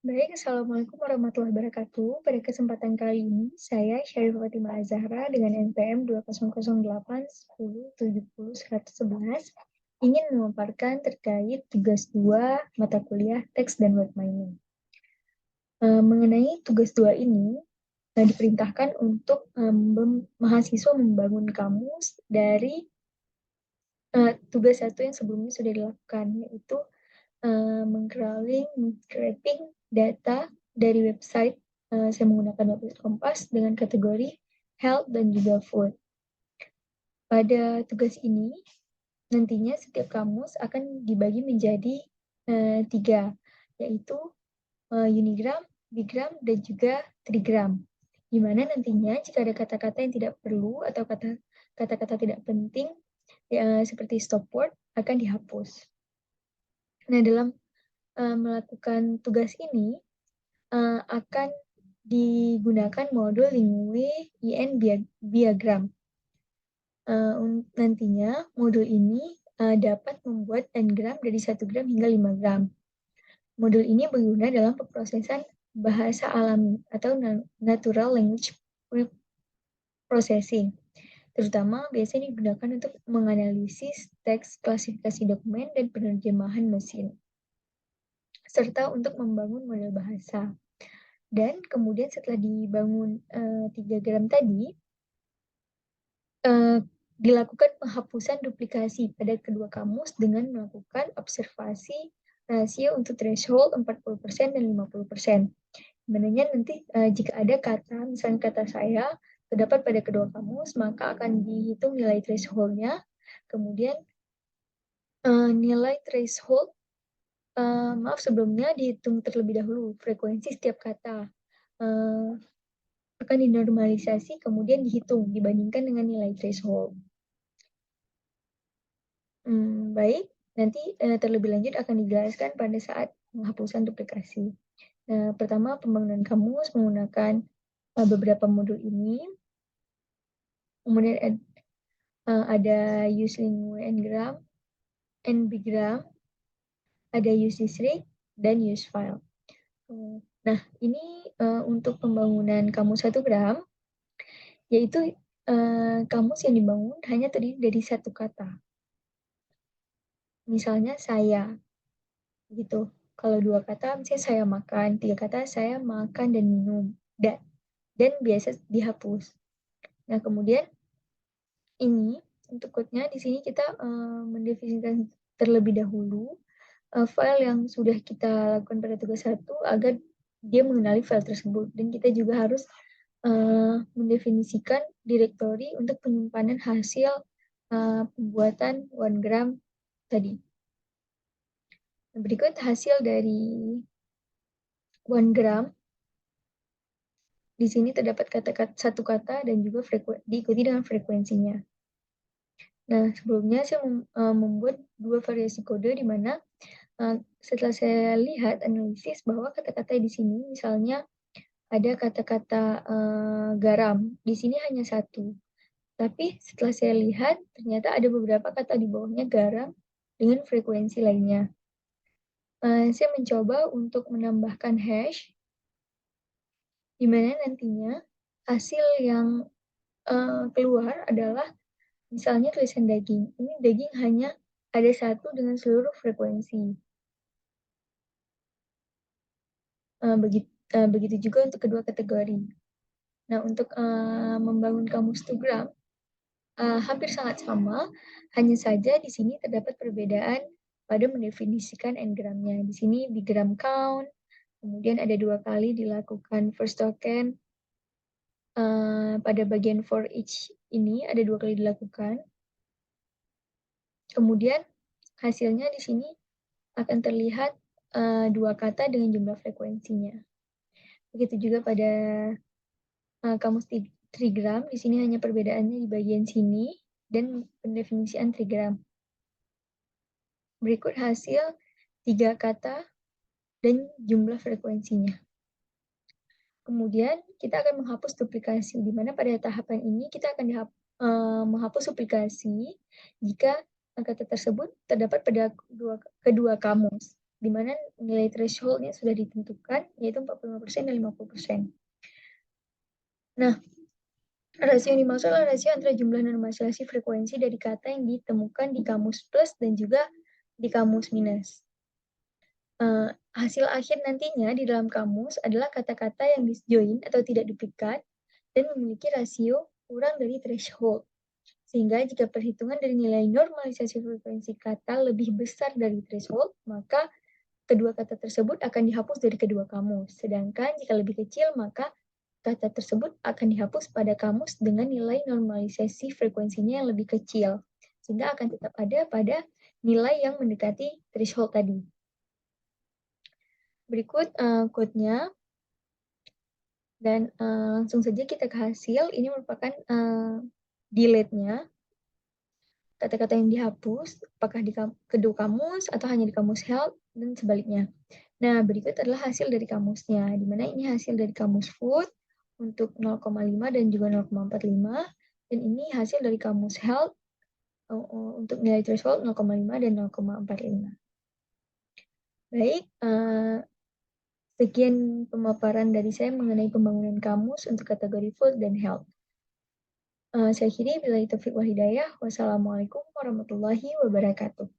Baik, Assalamualaikum warahmatullahi wabarakatuh. Pada kesempatan kali ini, saya Syarifah Fatimah Azahra dengan NPM 2008 1070 111 ingin memaparkan terkait tugas 2 mata kuliah teks dan web mining. Mengenai tugas 2 ini, diperintahkan untuk mahasiswa membangun kamus dari tugas 1 yang sebelumnya sudah dilakukan, yaitu meng-crawling, scraping data dari website. Saya menggunakan website Kompas dengan kategori health dan juga food. Pada tugas ini, nantinya setiap kamus akan dibagi menjadi 3, yaitu unigram, bigram, dan juga trigram. Di mana nantinya jika ada kata-kata yang tidak perlu atau kata-kata tidak penting, seperti stop word, akan dihapus. Nah, dalam melakukan tugas ini akan digunakan modul Lingui IN Biagram. Nantinya modul ini dapat membuat n-gram dari 1 gram hingga 5 gram. Modul ini berguna dalam pemrosesan bahasa alami atau natural language processing. Terutama biasanya digunakan untuk menganalisis teks, klasifikasi dokumen, dan penerjemahan mesin, serta untuk membangun model bahasa. Dan kemudian setelah dibangun 3 gram tadi, dilakukan penghapusan duplikasi pada kedua kamus dengan melakukan observasi rasio untuk threshold 40% dan 50%. Sebenarnya nanti jika ada kata, misalnya kata saya, terdapat pada kedua kamus, maka akan dihitung nilai threshold-nya. Kemudian nilai threshold, sebelumnya dihitung terlebih dahulu frekuensi setiap kata. Akan dinormalisasi, kemudian dihitung dibandingkan dengan nilai threshold. Baik, nanti terlebih lanjut akan dijelaskan pada saat penghapusan duplikasi. Pertama, pembangunan kamus menggunakan beberapa modul ini. Kemudian ada use Lingui n-gram, n-bigram, ada use district, dan use file. Nah, ini untuk pembangunan kamus 1 gram, yaitu kamus yang dibangun hanya terdiri dari 1 kata. Misalnya saya, gitu. Kalau 2 kata, misalnya saya makan, 3 kata saya makan dan minum, dan biasa dihapus. Nah, kemudian ini untuk code-nya di sini kita mendefinisikan terlebih dahulu file yang sudah kita lakukan pada tugas 1 agar dia mengenali file tersebut, dan kita juga harus mendefinisikan direktori untuk penyimpanan hasil pembuatan 1 gram tadi. Berikut hasil dari 1 gram. Di sini terdapat satu kata dan juga diikuti dengan frekuensinya. Nah, sebelumnya saya membuat 2 variasi kode di mana setelah saya lihat analisis bahwa kata-kata di sini, misalnya ada kata-kata garam, di sini hanya 1. Tapi setelah saya lihat, ternyata ada beberapa kata di bawahnya garam dengan frekuensi lainnya. Saya mencoba untuk menambahkan hash, di mana nantinya hasil yang keluar adalah misalnya tulisan daging. Ini daging hanya ada 1 dengan seluruh frekuensi. Begitu juga untuk kedua kategori. Nah, untuk membangun kamus 2 gram, hampir sangat sama, hanya saja di sini terdapat perbedaan pada mendefinisikan n-gramnya. Di sini bigram count, kemudian ada 2 kali dilakukan first token. Pada bagian for each ini ada 2 kali dilakukan. Kemudian hasilnya di sini akan terlihat 2 kata dengan jumlah frekuensinya. Begitu juga pada kamus trigram, di sini hanya perbedaannya di bagian sini dan pendefinisian trigram. Berikut hasil 3 kata dan jumlah frekuensinya. Kemudian kita akan menghapus duplikasi, di mana pada tahapan ini kita akan menghapus duplikasi jika kata tersebut terdapat pada kedua kamus. di mana nilai threshold-nya sudah ditentukan, yaitu 45% dan 50%. Nah, rasio yang dimaksud adalah rasio antara jumlah normalisasi frekuensi dari kata yang ditemukan di kamus plus dan juga di kamus minus. Hasil akhir nantinya di dalam kamus adalah kata-kata yang disjoin atau tidak duplikat dan memiliki rasio kurang dari threshold. Sehingga jika perhitungan dari nilai normalisasi frekuensi kata lebih besar dari threshold, maka kedua kata tersebut akan dihapus dari kedua kamus. Sedangkan jika lebih kecil, maka kata tersebut akan dihapus pada kamus dengan nilai normalisasi frekuensinya yang lebih kecil. Sehingga akan tetap ada pada nilai yang mendekati threshold tadi. Berikut quote-nya. Dan langsung saja kita ke hasil. Ini merupakan delete-nya. Kata-kata yang dihapus, apakah di kedua kamus atau hanya di kamus health, dan sebaliknya. Nah, berikut adalah hasil dari kamusnya, di mana ini hasil dari kamus food untuk 0,5 dan juga 0,45, dan ini hasil dari kamus health untuk nilai threshold 0,5 dan 0,45. Baik, sekian pemaparan dari saya mengenai pembangunan kamus untuk kategori food dan health. Saya akhiri, billahi taufiq wal hidayah. Wassalamualaikum warahmatullahi wabarakatuh.